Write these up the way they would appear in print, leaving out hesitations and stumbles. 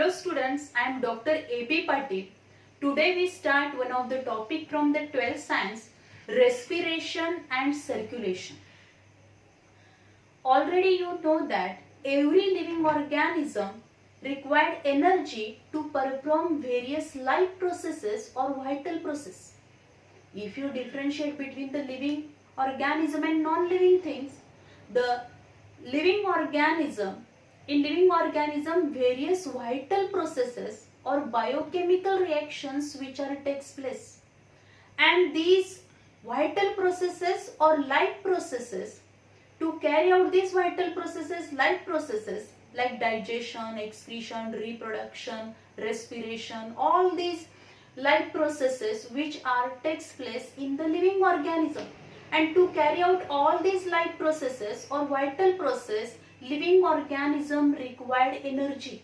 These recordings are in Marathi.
Hello students, I am Dr. A.B. Patil. Today we start one of the topic from the 12th science, respiration and circulation. Already you know that every living organism required energy to perform various life processes or vital process. If you differentiate between the living organism and non-living things, the living organism various vital processes or biochemical reactions which are takes place, and these vital processes or life processes, to carry out these vital processes, life processes like digestion, excretion, reproduction, respiration, all these life processes which are takes place in the living organism. And to carry out all these life processes or vital process, living organism required energy.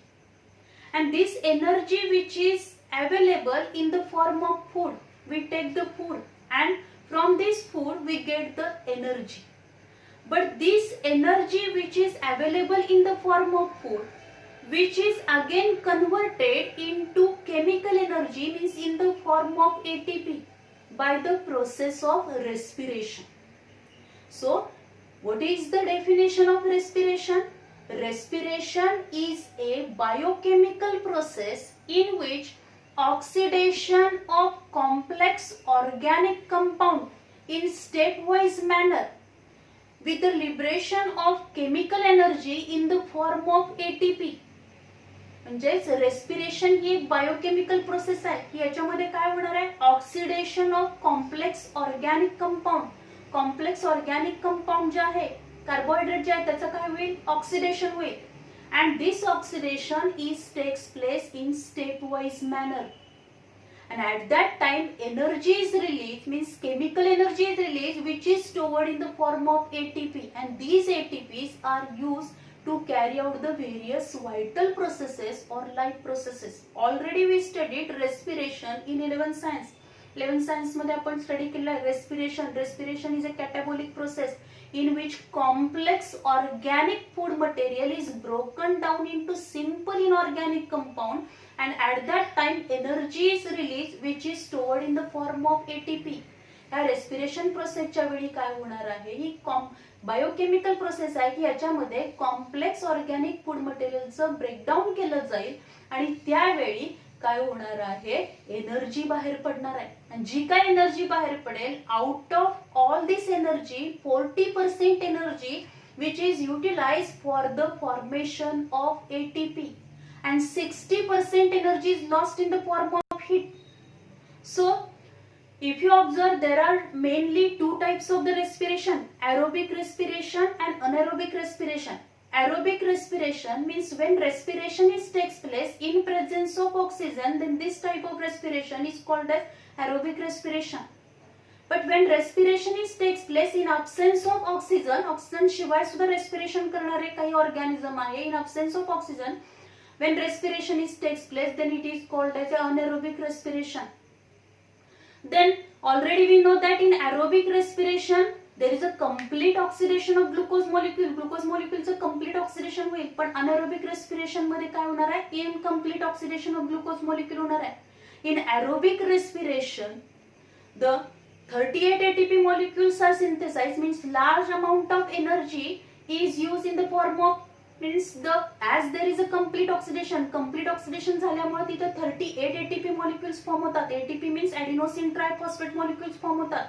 And this energy which is available in the form of food. We take the food and from this food we get the energy. But this energy which is available in the form of food, which is again converted into chemical energy, means in the form of ATP, by the process of respiration. So, what is the definition of respiration? Respiration is a biochemical process in which oxidation of complex organic compound in stepwise manner with the liberation of chemical energy in the form of ATP. म्हणजेच रेस्पिरेशन ही एक बायोकेमिकल प्रोसेस आहे की याच्यामध्ये काय होणार आहे, oxidation of complex organic compound. Complex organic compound जे आहे, कार्बोहायड्रेट जे आहे त्याचं काय होईल, ऑक्सिडेशन होईल. And this oxidation is takes place in step wise manner. And at that time energy is released, means chemical energy is released, which is stored in the form of ATP, and these ATPs are used to carry out the various vital processes or life processes. Already we studied respiration in 11th science. 11th science मध्ये आपण स्टडी केला आहे respiration. Respiration is a catabolic process in which complex organic food material is broken down into simple inorganic compound, and at that time energy is released which is stored in the form of ATP. या रेस्पिरेशन प्रोसेसच्या वेळी काय होणार आहे, ही बायोकेमिकल प्रोसेस आहे की याच्यामध्ये कॉम्प्लेक्स ऑर्गॅनिक फूड मटेरियलचं ब्रेकडाऊन केलं जाईल आणि त्यावेळी काय होणार आहे, एनर्जी बाहेर पडणार आहे. आणि जी काय एनर्जी बाहेर पडेल, out of all this energy 40% energy which is utilised for the formation of ATP and 60% energy is lost in the form of heat. So if you observe, there are mainly two types of the respiration, aerobic respiration and anaerobic respiration. Aerobic respiration means when respiration takes place in presence of oxygen, then this type of respiration is called as aerobic respiration. But when respiration takes place in absence of oxygen, oxygen शिवाय सुद्धा respiration करणारे काही organism आहे, in absence of oxygen, when respiration takes place, then it is called as anaerobic respiration. Then already we know that in aerobic respiration there is a complete oxidation of glucose molecule. Glucose molecule चं complete oxidation होईल, पण anaerobic respiration मध्ये काय होणार आहे, incomplete oxidation of glucose molecule होणार आहे. In aerobic respiration, the 38 ATP molecules are synthesized, means large amount of energy is used in the form of, means as there is a complete oxidation झाल्यामुळे तिथे 38 ATP molecules फॉर्म होतात. ATP means adenosine triphosphate molecules form होतात.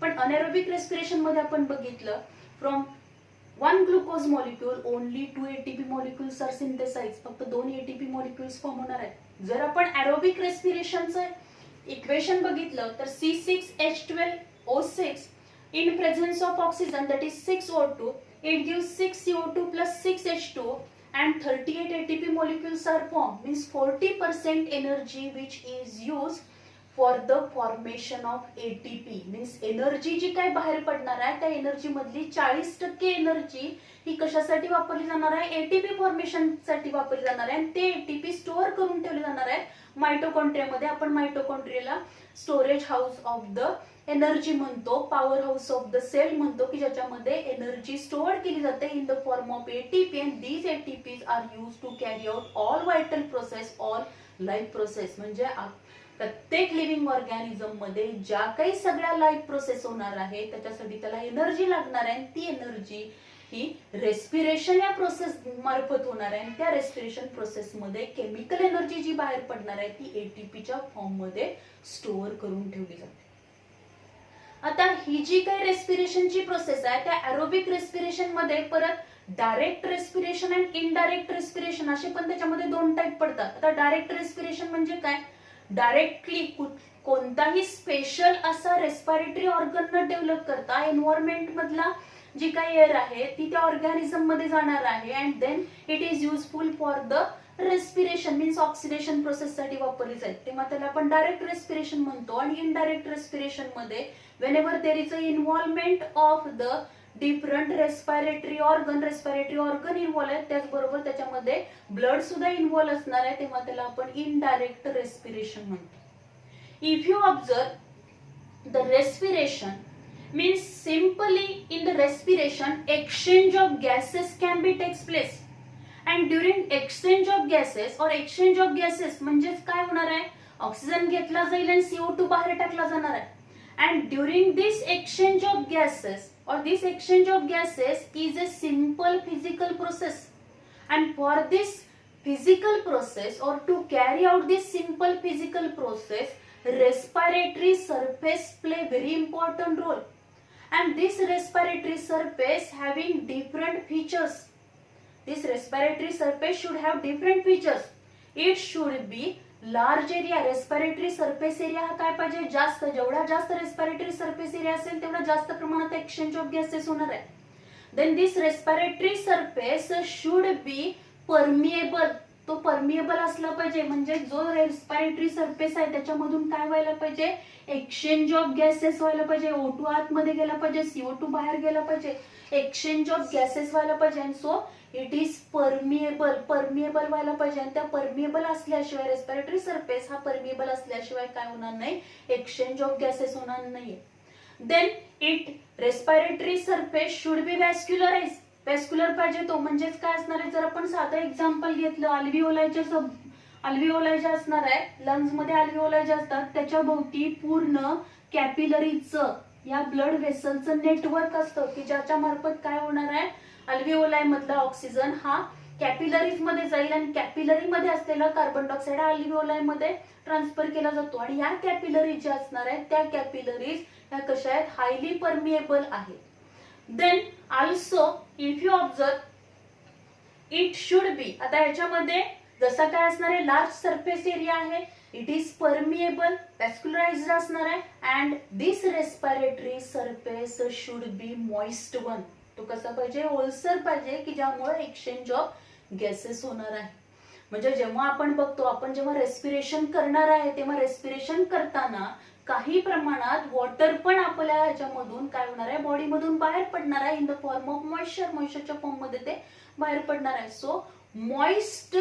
पण अनएरोबिक रेस्पिरेशन मध्ये आपण बघितलं, from one glucose molecule only 2 ATP molecules are synthesize. फक्त 2 ATP molecules फॉर्म होणार आहेत. जर आपण एरोबिक रेस्पिरेशनचं इक्वेशन बघितलं तर C6H12O6 in presence of oxygen, that is 6O2, it gives 6 CO2 plus 6 H2 and 38 ATP molecules are formed, means 40% energy which is used for the formation of ATP. means energy जी काय बाहेर पडणार आहे त्या एनर्जी मधली 40% एनर्जी ही कशासाठी वापरली जाणार आहे, ATP फॉर्मेशन साठी वापरली जाणार आहे. आणि ते ATP स्टोअर करून ठेवले जाणार आहे मायटोकॉन्ड्रियामध्ये. आपण मायटोकॉन्ड्रियाला storage house of the energy म्हणतो, power house of the cell म्हणतो, की ज्याच्यामध्ये एनर्जी स्टोअर केली जाते in the form of ATP, and these ATPs are used to carry out all vital process life process म्हणजे प्रत्येक लिव्हिंग ऑर्गॅनिझम मध्ये ज्या काही सगळ्या लाईफ प्रोसेस होणार आहे त्याच्यासाठी त्याला एनर्जी लागणार आहे, ती एनर्जी ही रेस्पिरेशन या प्रोसेस मार्फत होणार आहे. त्या रेस्पिरेशन प्रोसेस मध्ये केमिकल एनर्जी जी बाहेर पडणार आहे ती एटीपीच्या फॉर्म मध्ये स्टोअर करून ठेवली जाते. आता ही जी काही रेस्पिरेशनची प्रोसेस आहे त्या एरोबिक रेस्पिरेशन मध्ये परत डायरेक्ट रेस्पिरेशन आणि इनडायरेक्ट रेस्पिरेशन असे पण त्याच्यामध्ये दोन टाईप पडतात. आता डायरेक्ट रेस्पिरेशन म्हणजे काय, डायरेक्टली कोणताही स्पेशल असा रेस्पिरेटरी ऑर्गन न डेव्हलप करता एन्व्हायरमेंट मधला जी काही एअर आहे ती त्या ऑर्गॅनिझम मध्ये जाणार आहे and then it is useful for the respiration means oxidation process साठी वापरली जाते, तेव्हा त्याला आपण डायरेक्ट रेस्पिरेशन म्हणतो. आणि इनडायरेक्ट रेस्पिरेशन मध्ये whenever there is a involvement of the different respiratory organ involve आहे, त्याचबरोबर त्याच्यामध्ये ब्लड सुद्धा इन्व्हॉल्व असणार आहे, तेव्हा त्याला आपण इनडायरेक्ट रेस्पिरेशन म्हणतो. If you observe the respiration means simply in the respiration exchange of gases can be takes place and during exchange of gases म्हणजेच काय होणार आहे, ऑक्सिजन घेतला जाईल आणि CO2 बाहेर टाकला जाणार आहे. And during this exchange of gases is a simple physical process. And for this physical process or to carry out this simple physical process, respiratory surface play very important role. And this respiratory surface having different features. This respiratory surface should have different features. It should be large area. Respiratory surface area हा काय पाहिजे, जास्त. जेवढा जास्त रेस्पिरेटरी सरफेस एरिया असेल तेवढा जास्त प्रमाणात एक्सचेंज ऑफ गॅसेस होणार आहे. Then this respiratory surface should be permeable. तो परमिएबल असला पाहिजे म्हणजे जो रेस्पिरेटरी सरफेस आहे त्याच्यामधून काय व्हायला पाहिजे, एक्सचेंज ऑफ गॅसेस व्हायला पाहिजे. O2 आतमध्ये गेला पाहिजे, CO2 बाहेर गेला पाहिजे, एक्सचेंज ऑफ गॅसेस व्हायला पाहिजे. And so it is permeable व्हायला पाहिजे. आणि त्या परमिएबल असल्याशिवाय रेस्पिरेटरी सरफेस हा परमिएबल असल्याशिवाय काय होणार नाही, एक्सचेंज ऑफ गॅसेस होणार नाही. Then it respiratory surface should be vascularise. Vascular पाहिजे तो म्हणजेच काय असणार आहे, जर आपण साधं एक्झाम्पल घेतलं अल्व्हिओलाई जे असणार आहे, लंग्स मध्ये अल्व्हिओलाई जे असतात त्याच्या भोवती पूर्ण कॅपिलरीचं या ब्लड व्हेसलचं नेटवर्क असतं की ज्याच्या मार्फत काय होणार आहे, अल्व्हिओलाई मधला ऑक्सिजन हा कॅपिलरीज मध्ये जाईल आणि कॅपिलरी मध्ये असलेला कार्बन डायऑक्साइड हा अल्व्हिओलाई मध्ये ट्रान्सफर केला जातो. आणि या कॅपिलरीज ज्या असणार आहेत त्या कॅपिलरीज ह्या कशा आहेत, हायली परमिएबल आहेत. Then also if you observe it should be, आता याच्यामध्ये जसा काय असणार आहे, लार्ज सरफेस एरिया आहे, इट इज परमिएबल, व्हॅस्क्युलराइज्ड असणार आहे. And this respiratory surface should be moist one. तो कसा पाहिजे, ओलसर पाहिजे की ज्यामुळे एक्सचेंज ऑफ गॅसेस होणार आहे. म्हणजे जेव्हा आपण बघतो, आपण जेव्हा रेस्पिरेशन करणार आहे तेव्हा रेस्पिरेशन करताना काही प्रमाणात वॉटर पण आपल्या ह्याच्यामधून काय होणार आहे, बॉडीमधून बाहेर पडणार आहे इन द फॉर्म ऑफ मॉइश्चरच्या फॉर्म मध्ये ते बाहेर पडणार आहे. So moist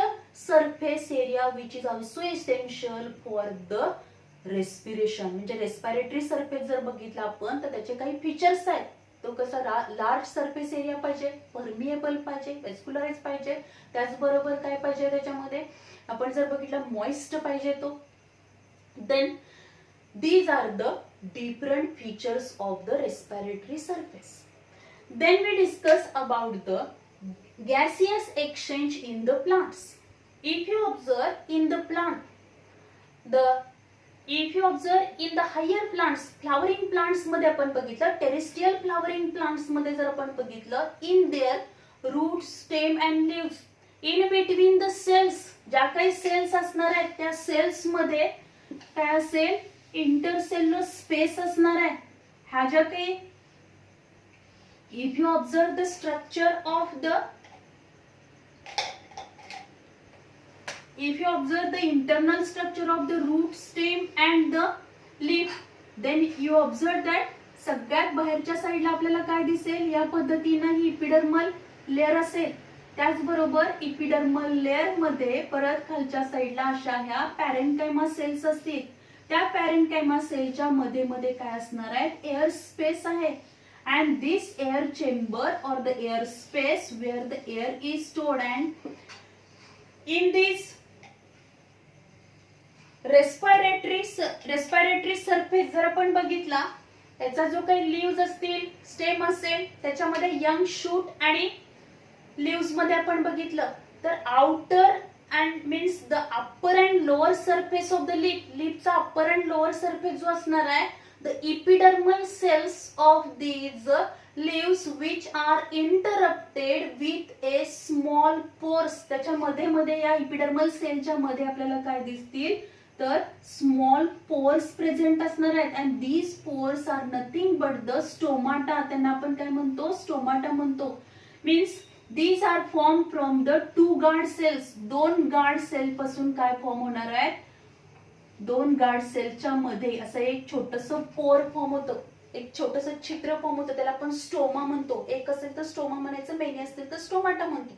surface area which is also essential for the respiration. म्हणजे रेस्पिरेटरी सरफेस जर बघितला आपण तर त्याचे काही फीचर्स आहेत. तो कसा, लार्ज सरफेस एरिया पाहिजे, परमिएबल पाहिजे, व्हॅस्क्युलराइज पाहिजे, त्याचबरोबर काय पाहिजे त्याच्यामध्ये आपण जर बघितलं मॉइस्ट पाहिजे तो. Then these are the different features of the respiratory surface. Then we discuss about the gaseous exchange in the plants. If you observe in the higher plants, flowering plants मध्ये आपण बघितलं, terrestrial flowering plants मध्ये जर आपण बघितलं, in their roots, stem and leaves, in between the cells, ज्या काही सेल्स असणार आहेत त्या सेल्स मध्ये काय असेल, इंटरसेल्युलर स्पेस असणार आहे. ह्या ज्या काही, if you observe the structure of the, if you observe the internal structure of the root, stem and the leaf, then you observe that सगळ्यात बाहेरच्या साईडला आपल्याला काय दिसेल, या पद्धतीने ही इपिडर्मल लेअर असेल. त्याचबरोबर इपिडर्मल लेअर मध्ये परत खालच्या साईडला अशा ह्या पॅरेन्काइमा सेल्स असतील. त्या पॅरेन्काइमा सेलच्या मध्ये मध्ये काय असणार आहे, एअर स्पेस आहे. And this air chamber or the air space where the air is stored. And in respiratory surface जर आपण बघितला, त्याचा जो काही लीव्ज असतील, स्टेम असेल, त्याच्यामध्ये यंग शूट आणि लीव्स मध्ये आपण बघितलं तर outer and means the upper and lower surface of the लीफचा अप्पर अँड लोअर सरफेस जो असणार आहे, the epidermal cells of these leaves which are interrupted with a small pores. त्याच्या मध्ये या इपिडर्मल सेलच्या मध्ये आपल्याला काय दिसतील तर स्मॉल पोर्स प्रेझेंट असणार आहेत. And these pores are nothing but the stomata. त्यांना आपण काय म्हणतो, स्टोमाटा म्हणतो. Means these are form from the 2 guard cells. 2 guard cell पासून काय फॉर्म होणार आहे, 2 गार्ड सेलच्या मध्ये असं एक छोटस पोर फॉर्म होतं, एक छोटस छिद्र फॉर्म होतं, त्याला आपण स्टोमा म्हणतो. एक असेल तर स्टोमा म्हणायचं, मेनी असतील तर स्टोमाटा म्हणतो.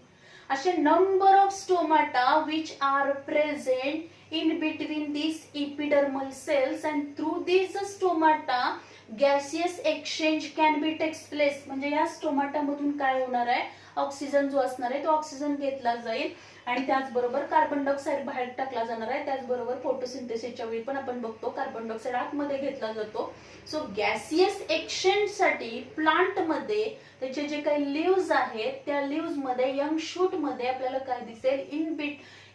असे number of stomata which are present in between this epidermal cells and through this stomata gaseous exchange can be takes place. म्हणजे या स्टोमाटा मधून काय होणार आहे, ऑक्सिजन जो असणार आहे तो ऑक्सिजन घेतला जाईल आणि त्याचबरोबर कार्बन डायऑक्साईड बाहेर टाकला जाणार आहे. त्याचबरोबर फोटोसिंथेसिसच्या वेळी पण आपण बघतो कार्बन डायऑक्साईड आतमध्ये घेतला जातो. सो गॅसियस एक्सचेंज साठी प्लांट मध्ये त्याचे जे काही लीव्ज आहेत त्या लीव्ज मध्ये यंग शूट मध्ये आपल्याला काय दिसेल,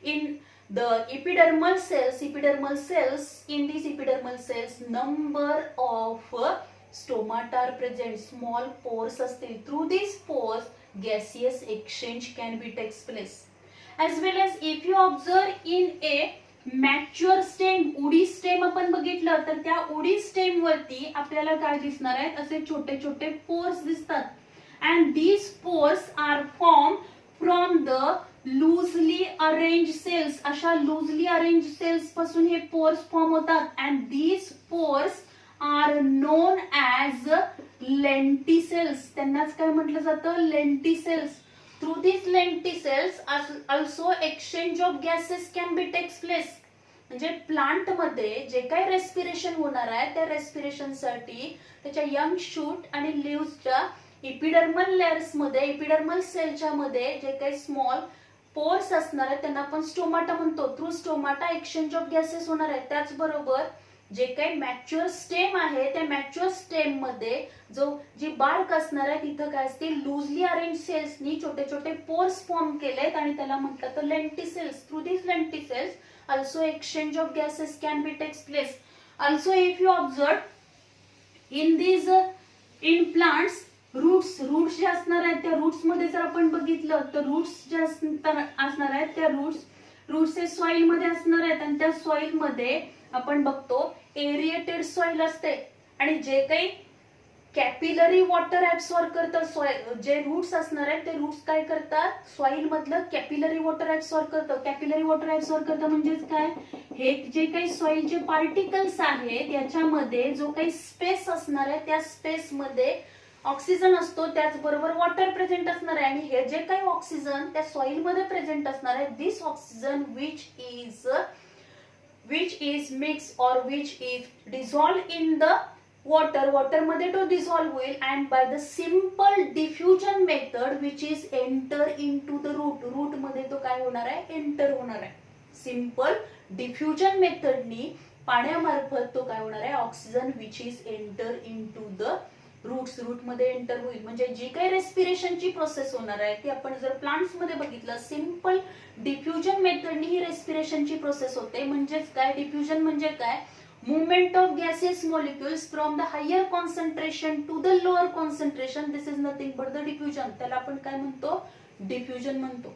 in the epidermal cells in these epidermal cells number of stomata are present. Small pores असतील. Through these pores gaseous exchange can be takes place. As well as if you observe in a mature stem, उडी स्टेम आपण बघितलं तर त्या उडी स्टेम वरती आपल्याला काय दिसणार आहेत, असे छोटे छोटे पोर्स दिसतात. and these pores are formed from the loosely arrange cells. अशा लूजली अरेंज सेल्स पासून हे पोर्स फॉर्म होतात. And these pores are known as lenticels. त्यांनाच काय म्हटलं जातं, lenticels. Through this lenticels also exchange of gases can be takes place. म्हणजे प्लांट मध्ये जे काही रेस्पिरेशन होणार आहे त्या रेस्पिरेशन साठी त्याच्या यंग शूट आणि लीव्सच्या इपिडर्मल लेयर्स मध्ये, इपिडर्मल सेलच्या मध्ये जे काही स्मॉल पोर्स असणार आहेत त्यांना आपण स्टोमाटा म्हणतो. Through stomata exchange of gases होणार आहे. त्याचबरोबर जे काही मॅच्युअर स्टेम आहे त्या मॅच्युअर स्टेम मध्ये जी बार्क असणार आहे तिथं काय असतील, लूजली अरेंज सेल्सनी छोटे छोटे पोर्स फॉर्म केलेत आणि त्याला म्हटलं तर lenticels. Through this lenticels also exchange of gases can be takes place. Also if you observe in plants roots जे असणार आहेत त्या रूट्स मध्ये जर आपण बघितलं तर रूट्स जे असणार आहेत त्या रूट्स हे सॉइल मध्ये असणार आहेत आणि त्या सॉइल मध्ये आपण बघतो एरिएटेड सॉइल असते आणि जे काही कॅपिलरी वॉटर ऍब्सॉर्ब करतं, जे रूट्स असणार आहेत ते रूट्स काय करतात, सॉइल मधलं कॅपिलरी वॉटर ऍब्सॉर्ब करतं. कॅपिलरी वॉटर ऍब्सॉर्ब करतं म्हणजेच काय, हे जे काही सॉइलचे पार्टिकल्स आहेत याच्यामध्ये जो काही स्पेस असणार आहे त्या स्पेस मध्ये ऑक्सिजन असतो, त्याचबरोबर वॉटर प्रेझेंट असणार आहे. आणि हे जे काही ऑक्सिजन त्या सॉइल मध्ये प्रेझेंट असणार आहे, दिस oxygen which is mixed or which is dissolved in the water मध्ये तो dissolve होईल and by the simple diffusion method which is enter into the root मध्ये तो काय होणार आहे, एंटर होणार आहे. सिंपल डिफ्युजन मेथडनी पाण्यामार्फत तो काय होणार आहे, oxygen which is enter into the root मध्ये एंटर होईल. म्हणजे जी काही रेस्पिरेशनची प्रोसेस होणार आहे ती आपण जर प्लांट्स मध्ये बघितलं सिंपल डिफ्युजन मेथडनी ही रेस्पिरेशनची प्रोसेस होते. म्हणजेच काय, डिफ्युजन म्हणजे काय, movement of gases molecules from the higher concentration to the lower concentration. This is nothing but the diffusion. त्याला आपण काय म्हणतो, डिफ्युजन म्हणतो.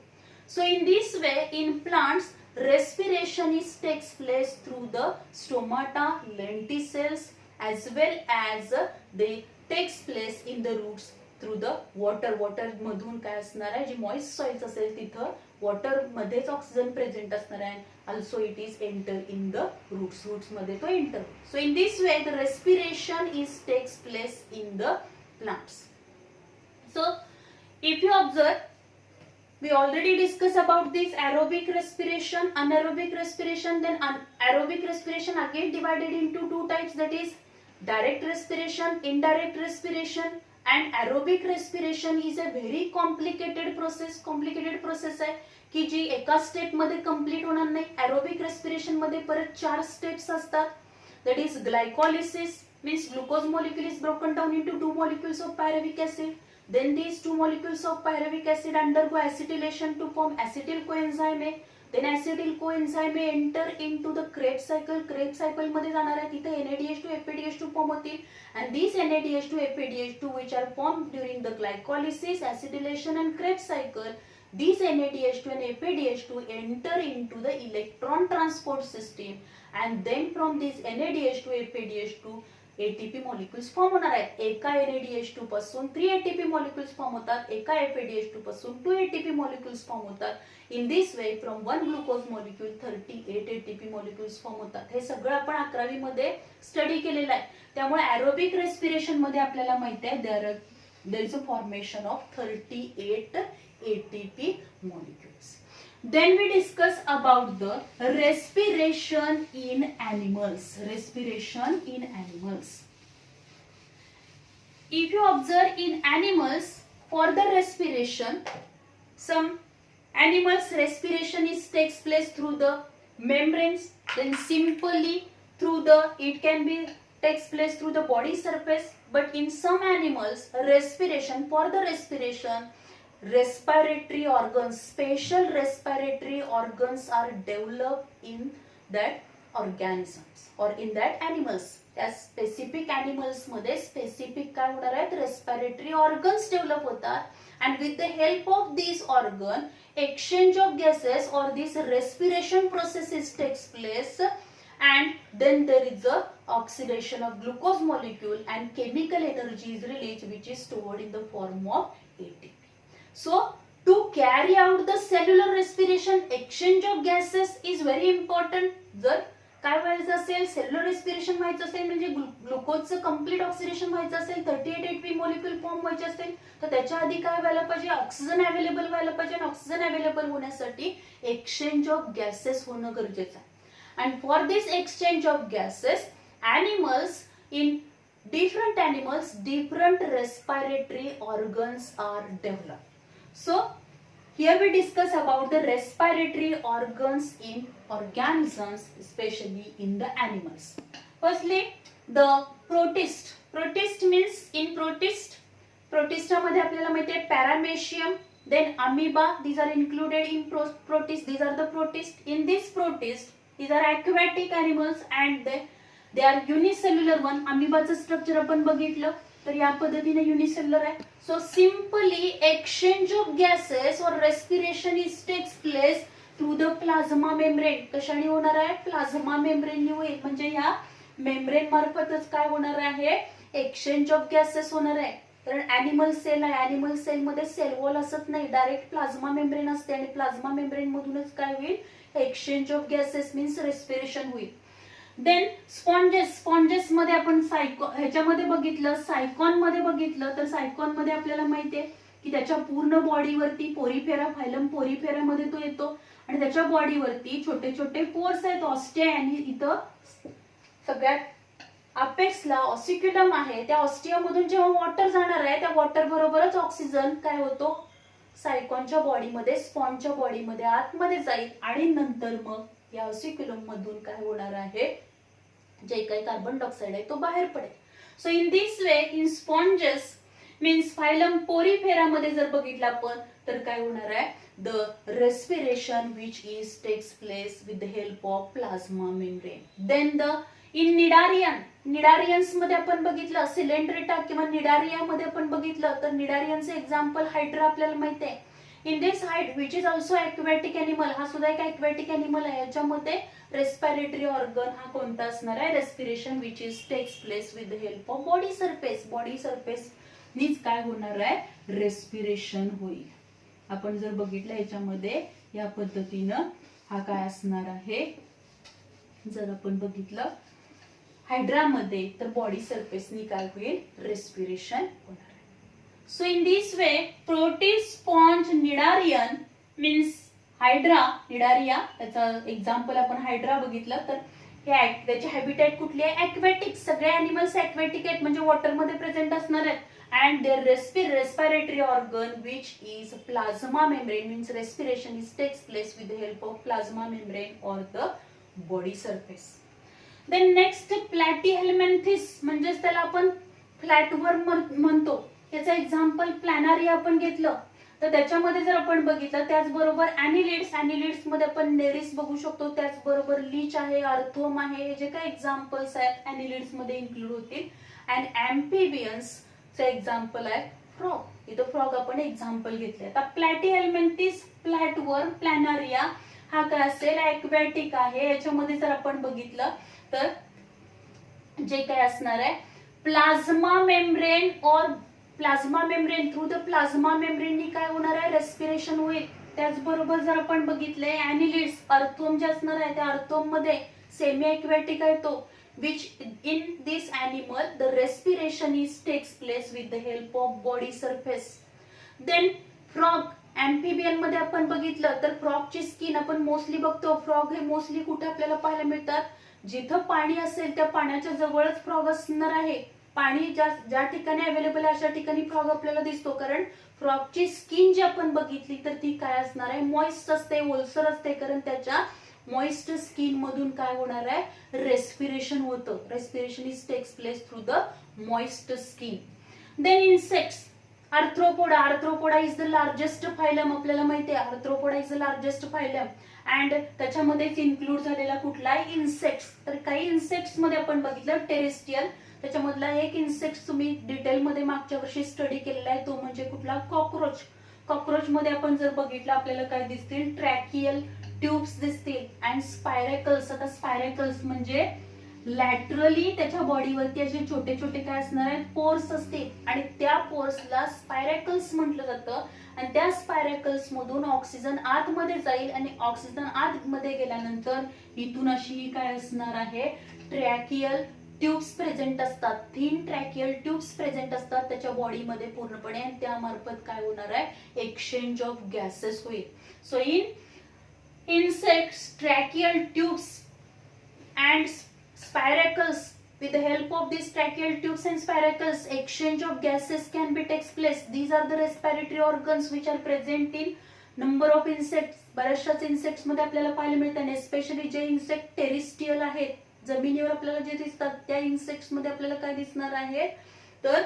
So in this way in plants respiration takes place through the stomata, lenticels as well as they takes place in the roots through the water. Water मधून काय असणार आहे, जी मॉइस्ट सॉइल्स असेल तिथं वॉटर मध्येच ऑक्सिजन प्रेझेंट असणार आहे. Also it is enter in the roots मध्ये तो enter. So in this way the respiration is takes place in the plants. So if you observe, we already discussed about this aerobic respiration, anaerobic respiration. Then aerobic respiration again divided into two types, that is direct respiration, indirect respiration. And aerobic respiration is a very complicated process आहे की जी एका स्टेप मध्ये कंप्लीट होणार नाही. ॲरोबिक रेस्पिरेशन मध्ये परत 4 स्टेप्स असतात. That is glycolysis means glucose molecule is broken down into 2 molecules of pyruvic acid. Then these 2 molecules of pyruvic acid undergo acetylation to form acetyl coenzyme A. Then acetyl coenzyme A enter into the Krebs cycle. Krebs cycle मध्ये जाणार आहे, तिथे NADH2 FADH2 फॉर्म होतील. And these NADH2 FADH2 which are formed during the glycolysis, acetylation and Krebs cycle, these NADH2 and FADH2 enter into the electron transport system, and then from this NADH2 FADH2 ATP molecules form होणार आहेत. एका NADH2 पासून 3 ATP molecules फॉर्म होतात, एका FADH2 पासून 2 ATP molecules फॉर्म होतात. In this way from 1 glucose molecule 38 ATP molecules form होतात. हे सगळं आपण 11वी मध्ये स्टडी केलेलं आहे. त्यामुळे ॲरोबिक रेस्पिरेशन मध्ये आपल्याला माहिती आहे there is a formation of 38 ATP molecules. Then we discuss about the respiration in animals. Respiration in animals. If you observe in animals, for the respiration, some animals respiration takes place through the membranes. Then simply through it can be takes place through the body surface. But in some animals, for the respiration, respiratory organs, special respiratory organs are developed in that organisms or in that animals. त्या स्पेसिफिक एनिमल्स मध्ये स्पेसिफिक काय होणार आहेत, रेस्पिरेटरी ऑर्गन्स डेव्हलप होतात. and with the help of these organ, exchange of gases or this respiration processes takes place, and then there is a oxidation of glucose molecule and chemical energy is released which is stored in the form of ATP. So to carry out the cellular respiration, exchange of gases is very important. जर काय व्हायचं असेल, सेल्युलर रेस्पिरेशन व्हायचं असेल म्हणजे ग्लुकोजचं कम्प्लीट ऑक्सिडेशन व्हायचं असेल, 38 ATP मॉलिक्यूल फॉर्म व्हायचे असेल तर त्याच्या आधी काय व्हायला पाहिजे, ऑक्सिजन अवेलेबल व्हायला पाहिजे. आणि ऑक्सिजन अवेलेबल होण्यासाठी एक्सचेंज ऑफ गॅसेस होणं गरजेचं आहे. And for this exchange of gases different animals different respiratory organs are developed. So here we discuss about the respiratory organs in organisms, especially in the animals. Firstly, the protist. Protist means in protista मध्ये आपल्याला माहिती आहे paramecium, then amoeba, these are included in protist. These are the protist. In this protist, these are aquatic animals and they are unicellular one. amoebaचं स्ट्रक्चर आपण बघितलं तर या पद्धतीने युनिसेल्युलर आहे. So simply exchange of gases और respiration takes place through the plasma membrane. कशाने होणार आहे, प्लाझ्मा मेम्ब्रेनने होईल. म्हणजे या मेम्ब्रेन मार्फतच काय होणार आहे, एक्सचेंज ऑफ गॅसेस होणार आहे. कारण ॲनिमल सेल आहे, ॲनिमल सेल मध्ये सेल वॉल असत नाही, डायरेक्ट प्लाझ्मा मेम्ब्रेन असते आणि प्लाझ्मा मेम्ब्रेन मधूनच काय होईल, exchange of gases means respiration होईल. देन स्पॉन्जेस मध्ये आपण ह्याच्यामध्ये बघितलं, सायकॉन मध्ये बघितलं तर सायकॉन मध्ये आपल्याला माहितीये की त्याच्या पूर्ण बॉडीवरती पोरीफेरा, फायलम पोरीफेरा मध्ये तो येतो आणि त्याच्या बॉडीवरती छोटे छोटे पोर्स आहेत, ऑस्टिया, आणि इथं सगळ्यात अपेक्सला ऑसिक्युलम आहे. त्या ऑस्टिया मधून जेव्हा वॉटर जाणार आहे त्या वॉटर बरोबरच ऑक्सिजन काय होतो, सायकॉनच्या बॉडीमध्ये, स्पॉन्जच्या बॉडीमध्ये आतमध्ये जाईल आणि नंतर मग या ऑसिक्युलम मधून काय होणार आहे, जे काही कार्बन डायऑक्साइड आहे तो बाहेर पडेल. So in this way in sponges means phylum Porifera मध्ये जर बघितलं आपण तर काय होणार आहे, the respiration which is takes place with the help of plasma membrane. Then the in cnidarians मध्ये आपण बघितलं, सिलेंड्रेटा किंवा निडारिया मध्ये आपण बघितलं तर निडारियनचे एक्झाम्पल हायड्रा आपल्याला माहिती आहे. In this height which is also aquatic animal, हा सुद्धा एक एक्वेटिक एनिमल आहे. याच्यामध्ये रेस्पिरेटरी ऑर्गन हा कोणता असणार आहे, respiration which is takes place with the help of body surface. Body surface नीच काय होणार आहे, रेस्पिरेशन होईल. आपण जर बघितलं याच्यामध्ये या पद्धतीनं हा काय असणार आहे, जर आपण बघितलं हायड्रामध्ये तर बॉडी सरफेसनी काय होईल, रेस्पिरेशन होणार. So in this way, protist, sponge, nidarian means hydra, nidaria. त्याचा एक्झाम्पल आपण हायड्रा बघितलं तर हे त्याची हॅबिटॅट कुठली आहे, ॲक्वेटिक. सगळे ॲनिमल्स ॲक्वेटिक आहेत म्हणजे वॉटर मध्ये प्रेझेंट असणार आहेत. and their respiratory organ which is plasma membrane, means respiration is takes place with the help of plasma membrane or the body surface. Then next platyhelminthes म्हणजेच त्याला आपण फ्लॅटवर्म म्हणतो. याचं एक्झाम्पल प्लॅनारिया आपण घेतलं तर त्याच्यामध्ये जर आपण बघितलं त्याचबरोबर ॲनिलिड्स मध्ये आपण नेरिस बघू शकतो, त्याचबरोबर लीच आहे, अर्थोम आहे, हे जे काही एक्झाम्पल्स आहेत ॲनिलिड्स मध्ये इन्क्लूड होतील. अँड ॲम्फिबियन्स चे एक्झाम्पल आहे फ्रॉग. इथं फ्रॉग आपण एक्झाम्पल घेतले. आता प्लॅटीहेल्मिंथिस, फ्लॅटवर्म, प्लॅनारिया हा काय असेल, ॲक्वॅटिक आहे. याच्यामध्ये जर आपण बघितलं तर जे काय असणार आहे प्लाझ्मा मेम्ब्रेन और plasma membrane, through the plasma मेम्ब्रेननी काय होणार आहे, रेस्पिरेशन होईल. त्याचबरोबर जर आपण बघितले ॲनिलिड्स, अर्थोम जे असणार आहे त्या अर्थोम मध्ये सेमी ॲक्वॅटिक आहे तो, which in this animal the respiration is takes place with the help of body surface. Then frog, amphibian मध्ये आपण बघितलं तर frog ची स्किन आपण मोस्टली बघतो. फ्रॉग हे मोस्टली कुठे आपल्याला पाहायला मिळतात, जिथं पाणी असेल त्या पाण्याच्या जवळच फ्रॉग असणार आहे. पाणी ज्या ठिकाणी अवेलेबल आहे अशा ठिकाणी फ्रॉग आपल्याला दिसतो, कारण फ्रॉगची स्किन जी आपण बघितली तर ती काय असणार आहे, मॉइस्ट असते, ओलसर असते, कारण त्याच्या मॉइस्ट स्किन मधून काय होणार आहे, रेस्पिरेशन होतं. Respiration is takes place through the moist skin. Then insects, arthropoda is the largest phylum. आपल्याला माहिती आहे arthropoda is the largest phylum and त्याच्यामध्येच इन्क्लूड झालेला कुठला आहे, इन्सेक्ट्स. तर काही इन्सेक्ट्स मध्ये आपण बघितलं टेरेस्ट्रियल, त्याच्यामधला एक इन्सेक्ट तुम्ही डिटेल मध्ये मागच्या वर्षी स्टडी केलेला आहे, तो म्हणजे कुठला, कॉकरोच. कॉकरोच मध्ये आपण जर बघितलं आपल्याला काय दिसतील, ट्रॅकियल ट्यूब्स दिसतील अँड स्पायरेकल्स. आता स्पायरेकल्स म्हणजे लॅटरली त्याच्या बॉडीवरती असे छोटे छोटे काय असणार आहेत, पोर्स असतील आणि त्या पोर्सला स्पायरेकल्स म्हटलं जातं. आणि त्या स्पायरेकल्स मधून ऑक्सिजन आतमध्ये जाईल आणि ऑक्सिजन आतमध्ये गेल्यानंतर इथून अशी काय असणार आहे, ट्रॅकियल ट्यूब्स प्रेझेंट असतात, थिन ट्रॅकियल ट्यूब्स प्रेझेंट असतात त्याच्या बॉडीमध्ये पूर्णपणे, आणि त्यामार्फत काय होणार आहे, एक्सचेंज ऑफ गॅसेस होईल. So in insects, tracheal tubes and spiracles, with the help of these tracheal tubes and spiracles exchange of gases can be takes place. These are the respiratory organs which are present in number of insects. बऱ्याचशाच इन्सेक्ट्स मध्ये आपल्याला पाहायला मिळतात, स्पेशली जे इन्सेक्ट टेरिस्ट्रियल आहेत, जमिनीवर आपल्याला जे दिसतात त्या इन्सेक्ट्स मध्ये आपल्याला काय दिसणार आहे, तर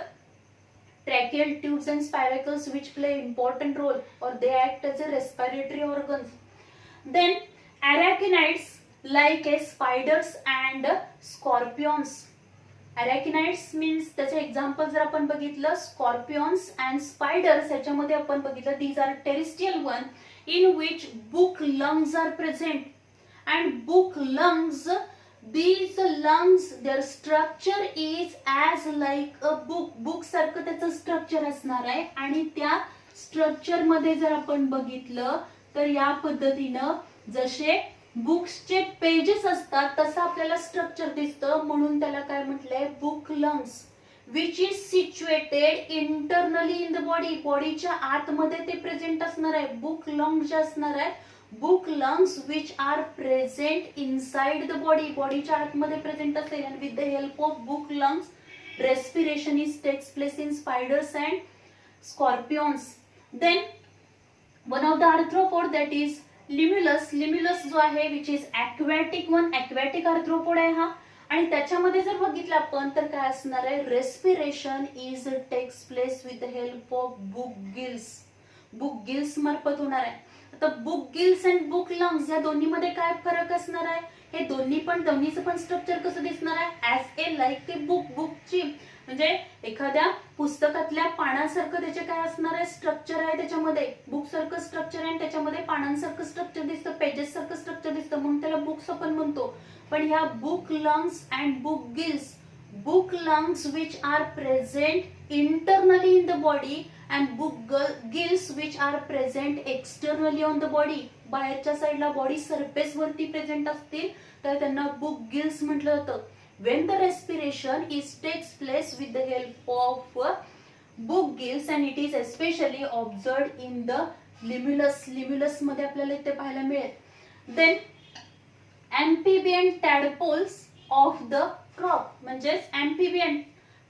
tracheal tubes and spiracles which play important role or they act as a respiratory organs. Then arachnids like as spiders and scorpions. Arachnids means त्याचे एक्झाम्पल जर आपण बघितलं, स्कॉर्पियन्स अँड स्पायडर्स, याच्यामध्ये आपण बघितलं these are terrestrial one in which book lungs are present. And book lungs, these lungs, their structure is as like a book. Book सारखं त्याचं स्ट्रक्चर असणार आहे आणि त्या स्ट्रक्चर मध्ये जर आपण बघितलं तर या पद्धतीनं जसे बुक्सचे पेजेस असतात तसं आपल्याला स्ट्रक्चर दिसतं, म्हणून त्याला काय म्हटलंय, book lungs, which is situated internally in the body. बॉडीच्या आतमध्ये ते प्रेझेंट असणार आहे. बुक लंग्स जे असणार आहे, book lungs which are present inside the body, बॉडीच्या आतमध्ये प्रेझेंट असेल. And with the help of book lungs respiration is takes place in spiders and scorpions. Then one of the arthropod that is limulus जो आहे which is aquatic one, aquatic arthropod आहे हा. आणि त्याच्यामध्ये जर बघितलं आपण तर काय असणार आहे, respiration is takes place with the help of book gills. Book gills मार्फत होणार आहे. आता book gills and book lungs या दोन्ही मध्ये काय फरक असणार आहे, हे दोन्हीचं पण स्ट्रक्चर कसं दिसणार आहे, ऍज ए लाईक ते बुकची, म्हणजे एखाद्या पुस्तकातल्या पानांसारखं त्याचे काय असणार आहे, स्ट्रक्चर आहे. त्याच्यामध्ये बुक सारखं स्ट्रक्चर आहे, त्याच्यामध्ये पानांसारखं स्ट्रक्चर दिसतं, पेजेस सारखं स्ट्रक्चर दिसतं, म्हणून त्याला बुक्स आपण म्हणतो. पण ह्या book lungs and book gills, book lungs which are present internally in the body and book gills which are present externally on the body, बाहेरच्या साईडला बॉडी सरफेस वरती प्रेझेंट असतील तर त्यांना बुक गिल्स म्हटलं जातं. When the respiration is takes place with the help of book gills and it is especially observed in the limulus मध्ये आपल्याला इथे पाहायला मिळेल. Then amphibian tadpoles of the frog, म्हणजे amphibian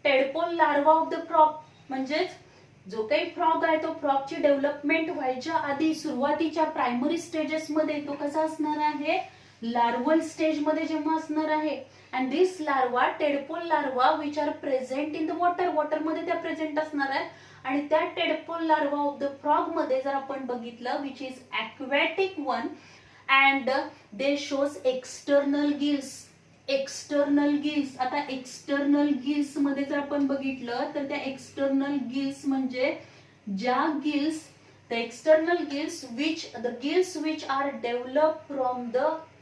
tadpole larva of the frog म्हणजेच जो काही फ्रॉग आहे तो फ्रॉगची डेव्हलपमेंट व्हायच्या आधी सुरुवातीच्या प्रायमरी स्टेजेस मध्ये तो कसा असणार आहे, लार्वल स्टेज मध्ये जेव्हा असणार आहे. And this larva, tadpole larva which are present in the water, water मध्ये त्या प्रेझेंट असणार आहे. आणि त्या tadpole larva of the frog मध्ये जर आपण बघितलं which is aquatic one and they shows external gills. External gills, आता एक्सटर्नल गिल्स मध्ये जर आपण बघितलं तर त्या एक्सटर्नल गिल्स म्हणजे ज्या gills, the external gills which are develop from the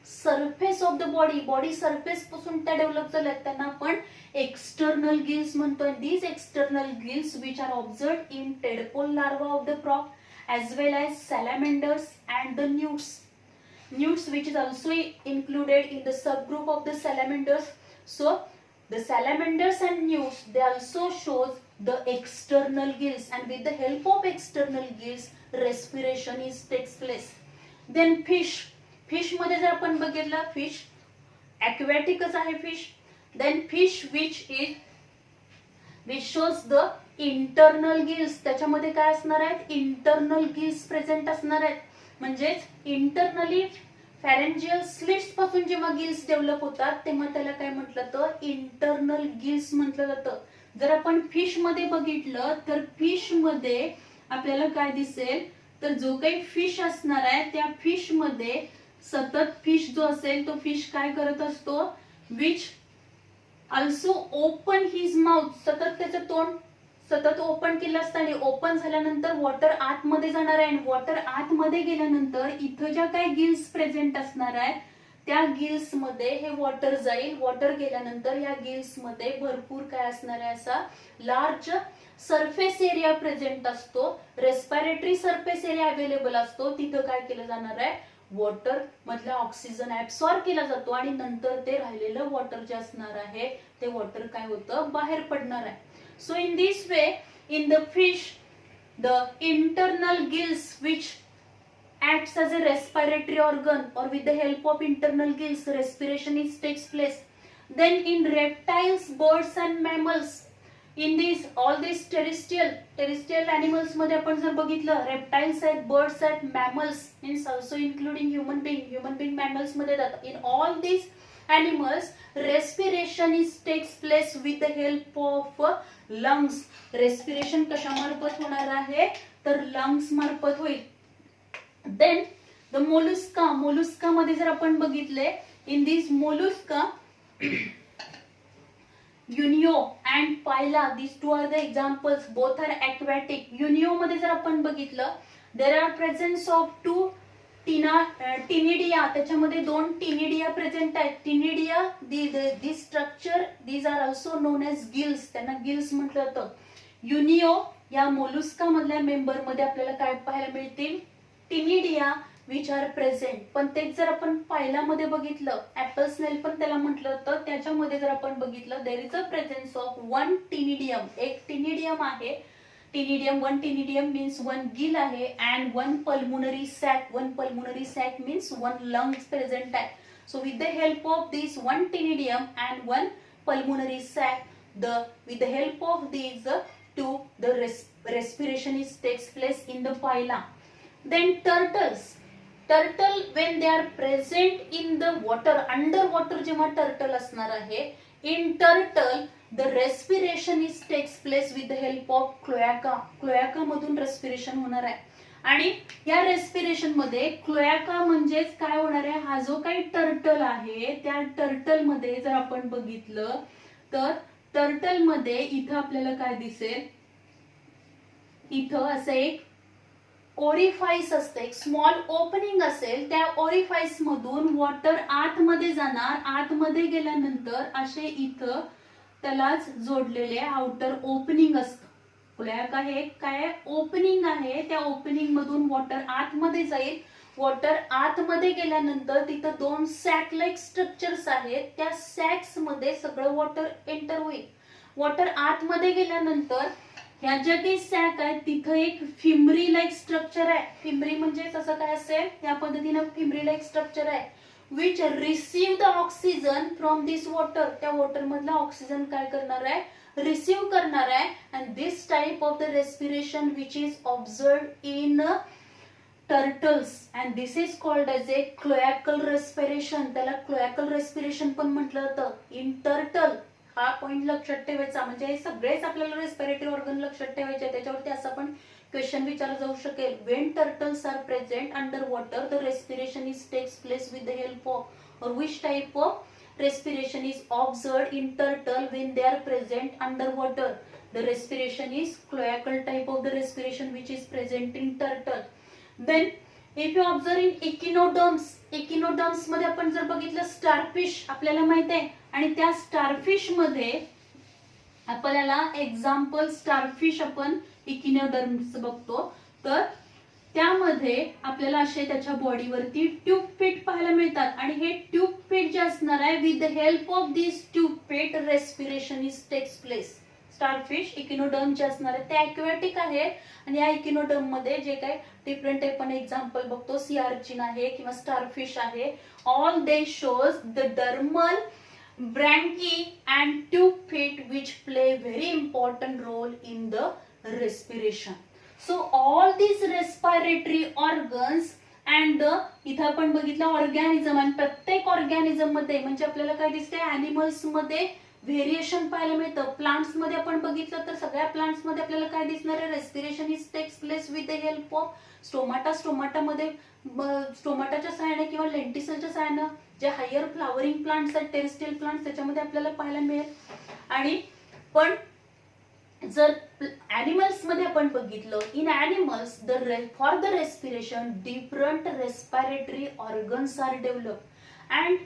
surface of the body, body surface पासून त्या डेव्हलप झाल्यात त्यांना आपण एक्सटर्नल गिल्स म्हणतोय. These external gills which are observed in tadpole larva of the frog as well as salamanders and the newts. Newts which is also included in the subgroup of the salamanders. So the salamanders and newts, they also shows the external gills, and with the help of external gills respiration is takes place. Then fish, fish मध्ये जर आपण बघितलं fish aquaticच आहे fish. Then fish which shows the internal gills, त्याच्यामध्ये काय असणार आहेत, इंटरनल गिल्स प्रेझेंट असणार आहेत. म्हणजेच इंटरनली फॅरेंजियल स्लिट्स पासून जेव्हा गिल्स डेव्हलप होतात तेव्हा त्याला काय म्हटलं तर इंटरनल गिल्स म्हटलं जातं. जर आपण फिश मध्ये बघितलं तर फिश मध्ये आपल्याला काय दिसेल तर जो काही फिश असणार आहे त्या फिश मध्ये सतत फिश जो असेल तो फिश काय करत असतो, which also open his mouth, सतत त्याचं तोंड सतत ओपन केलं असतं आणि ओपन झाल्यानंतर वॉटर आतमध्ये जाणार आहे. आणि वॉटर आतमध्ये गेल्यानंतर इथं ज्या काही गिल्स प्रेझेंट असणार आहे त्या गिल्स मध्ये हे वॉटर जाईल. वॉटर गेल्यानंतर या गिल्स मध्ये भरपूर काय असणार आहे, असा लार्ज सरफेस एरिया प्रेझेंट असतो, रेस्पिरेटरी सरफेस एरिया अवेलेबल असतो. तिथं काय केलं जाणार आहे, वॉटर मधला ऑक्सिजन ऍब्सॉर्ब केला जातो आणि नंतर ते राहिलेलं वॉटर जे असणार आहे ते वॉटर काय होतं, बाहेर पडणार आहे. So in this way, in the fish, the internal gills which acts as a respiratory organ, or with the help of internal gills, respiration takes place. Then in reptiles, birds and mammals, in these all these terrestrial animals मध्ये आपण जर बघितलं reptiles आहेत, birds आहेत, mammals means also including human being mammals मध्ये जातात. In all these animals respiration takes place with the help of lungs. respiration कशा मार्फत होणार आहे तर lungs मार्फत होईल. then the mollusca मध्ये जर आपण बघितले in this mollusca Unio and Phyla, these two are the examples, both are aquatic. Unio मध्ये जर आपण बघितलं there are presence of two टिनिडिया, त्याच्यामध्ये दोन टिनिडिया प्रेझेंट आहेत. Ctenidia the structure these are also known as gills, त्यांना गिल्स म्हटलं जातं. युनिओ या मोलुस्का मधल्या मेंबर मध्ये आपल्याला काय पाहायला मिळतील, टिनिडिया विच आर प्रेझेंट. पण तेच जर आपण पायला मध्ये बघितलं, ऍपल स्नेल पण त्याला म्हटलं जातं, त्याच्यामध्ये जर आपण बघितलं there is a presence of one ctenidium, एक टिनिडियम आहे. One ctenidium means one gill आहे and one pulmonary sac means one lungs present आहे. So with the help of this one ctenidium and one pulmonary sac, with the help of these two the respiration takes place in the phyla. Then turtle when they are present in the water, underwater जेव्हा टर्टल असणार आहे, in turtle the respiration takes place with the help of cloaca मधून respiration होणार आहे. आणि या रेस्पिरेशन मध्ये क्लोएका म्हणजेच काय होणार आहे, हा जो काही टर्टल आहे त्या टर्टल मध्ये जर आपण बघितलं तर टर्टल मध्ये इथं आपल्याला काय दिसेल, इथं असं एक ओरिफाईस असते, एक स्मॉल ओपनिंग असेल, त्या ओरिफाईस मधून वॉटर आतमध्ये जाणार. आतमध्ये गेल्यानंतर असे इथं त्यालाच जोडलेले आउटर ओपनिंग असतं. क्लोएका हे काय ओपनिंग आहे, त्या ओपनिंग मधून वॉटर आतमध्ये जाईल. वॉटर आतमध्ये गेल्यानंतर तिथं दोन सॅक लाईक स्ट्रक्चर्स आहेत, त्या सॅक्स मध्ये सगळं वॉटर एंटर होईल. वॉटर आतमध्ये गेल्यानंतर ह्या ज्या काही सॅक आहेत तिथं एक फिमरी लाईक स्ट्रक्चर आहे. फिमरी म्हणजे असं काय असेल, या पद्धतीनं फिमरी लाईक स्ट्रक्चर आहे. which receive the oxygen from this water. त्या वॉटर मधला ऑक्सिजन काय करणार आहे, रिसीव्ह करणार आहे. And this type of the respiration which is observed in turtles and this is called as a cloacal respiration. त्याला क्लोएकल रेस्पिरेशन पण म्हटलं जातं इन टर्टल. हा पॉइंट लक्षात ठेवायचा. म्हणजे हे सगळेच आपल्याला रेस्पिरेटरी ऑर्गन लक्षात ठेवायचे. त्याच्यावरती असं पण क्वेश्चन विचारला जाऊ शकेल. When turtles are present under water the respiration is takes place with the help of और which type of respiration is observed in turtle when they are present underwater. The respiration is cloacal type of the respiration which is present in turtle. Then if you observe in echinoderms, echinoderms मध्ये आपण जर बघितलं स्टारफिश आपल्याला माहित आहे आणि त्या स्टारफिश मध्ये आपल्याला एक्झाम्पल स्टारफिश आपण इकिनोडर्म्स बघतो. तर त्यामध्ये आपल्याला असे त्याच्या बॉडीवरती ट्यूब फिट पाहायला मिळतात आणि हे ट्यूब फिट जे असणार आहे with the help of this tube feet respiration is takes place. Starfish echinoderm जे असणार आहे ते अक्वॅटिक आहे आणि या इकिनोडर्म मध्ये जे काही डिफरंट आपण एक्झाम्पल बघतो सी आर्चिन आहे किंवा स्टारफिश आहे. All they shows the dermal branchiae and tube feet which play very important role in the respiration. So all these respiratory organs and इथं आपण बघितलं ऑर्गॅनिझम आणि प्रत्येक ऑर्गॅनिझम मध्ये म्हणजे आपल्याला काय दिसते ऍनिमल्स मध्ये व्हेरिएशन पाहायला मिळतं. प्लांट्स मध्ये आपण बघितलं तर सगळ्या प्लांट्स मध्ये आपल्याला काय दिसणार आहे, respiration is takes place with the help of stomata. स्टोमाटामध्ये स्टोमाटाच्या सहाय्याने किंवा लेंटिसलच्या सहाय्याने जे हायर फ्लावरिंग प्लांट्स आहेत टेरेस्ट्रियल प्लांट्स त्याच्यामध्ये आपल्याला पाहायला मिळेल. आणि पण जर ॲनिमल्स मध्ये आपण बघितलं in animals for the respiration different respiratory organs are develop and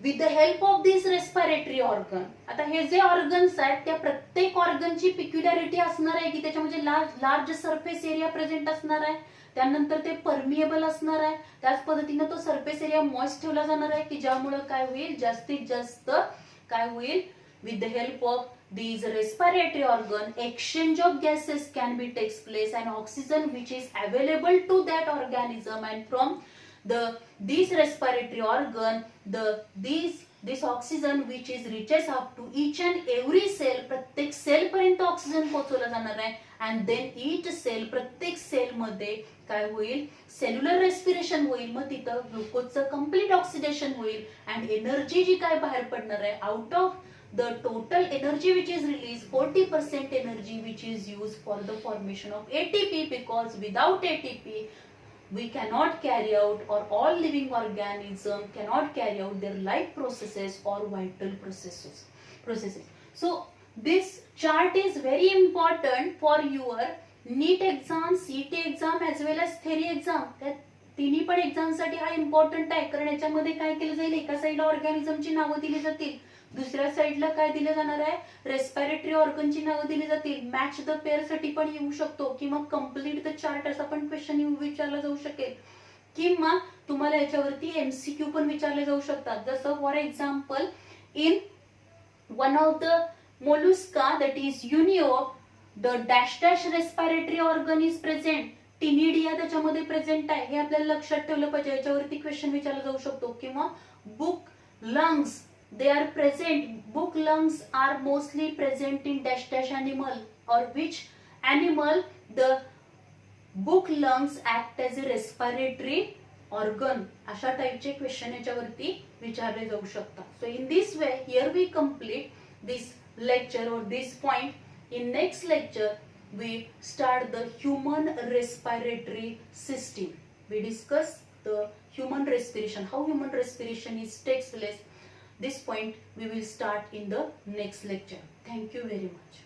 with the help of this respiratory organ. आता हे जे ऑर्गन्स आहेत त्या प्रत्येक ऑर्गनची पिक्युलॅरिटी असणार आहे की त्याच्यामध्ये लार्ज सरफेस एरिया प्रेझेंट असणार आहे. त्यानंतर ते परमिएबल असणार आहे. त्याच पद्धतीने तो सरफेस एरिया मॉइस्ट ठेवला जाणार आहे की ज्यामुळे काय होईल जास्तीत जास्त काय होईल with the help of these respiratory organ exchange of gases can be takes place and oxygen which is available to that organism and from this respiratory organ this oxygen which is reaches up to each and every cell. प्रत्येक सेल पर्यंत ऑक्सिजन पोहोचवला जाणार आहे and then each cell प्रत्येक सेल मध्ये काय होईल सेल्युलर रेस्पिरेशन होईल. मग तिथं ग्लुकोजचं कम्प्लीट ऑक्सिडेशन होईल अँड एनर्जी जी काय बाहेर पडणार आहे out of the total energy which is released 40% energy which is used for the formation of ATP because without ATP we cannot carry out or all living organism cannot carry out their life processes or vital processes. So this chart is very important for your NEET exam, CET exam as well as theory exam. तिन्ही पण एक्झाम साठी हा इम्पॉर्टंट आहे कारण याच्यामध्ये काय केलं जाईल एका साईडला ऑर्गॅनिझमची नावं दिली जातील दुसऱ्या साईडला काय दिलं जाणार आहे रेस्पिरेटरी ऑर्गनची नावं दिली जातील. मॅच द पेअर साठी पण येऊ शकतो किंवा कम्प्लीट द चार्ट असा पण क्वेश्चन विचारला जाऊ शकेल किंवा तुम्हाला याच्यावरती एमसीक्यू पण विचारले जाऊ शकतात. जसं for example in one of the Mollusca that is Unio the dash dash respiratory organ is present. Ctenidia त्याच्यामध्ये प्रेझेंट आहे हे आपल्याला लक्षात ठेवलं पाहिजे. याच्यावरती क्वेश्चन विचारला जाऊ शकतो. किंवा book lungs they are present. Book lungs are mostly present in dash dash animal or which animal the book lungs act as a respiratory organ. अशा टाइपचे क्वेश्चन याच्यावरती विचारले जाऊ शकतात. So in this way here we complete this lecture or this point. In next lecture we start the human respiratory system. We discuss the human respiration, how human respiration is takes place. This point we will start in the next lecture. Thank you very much.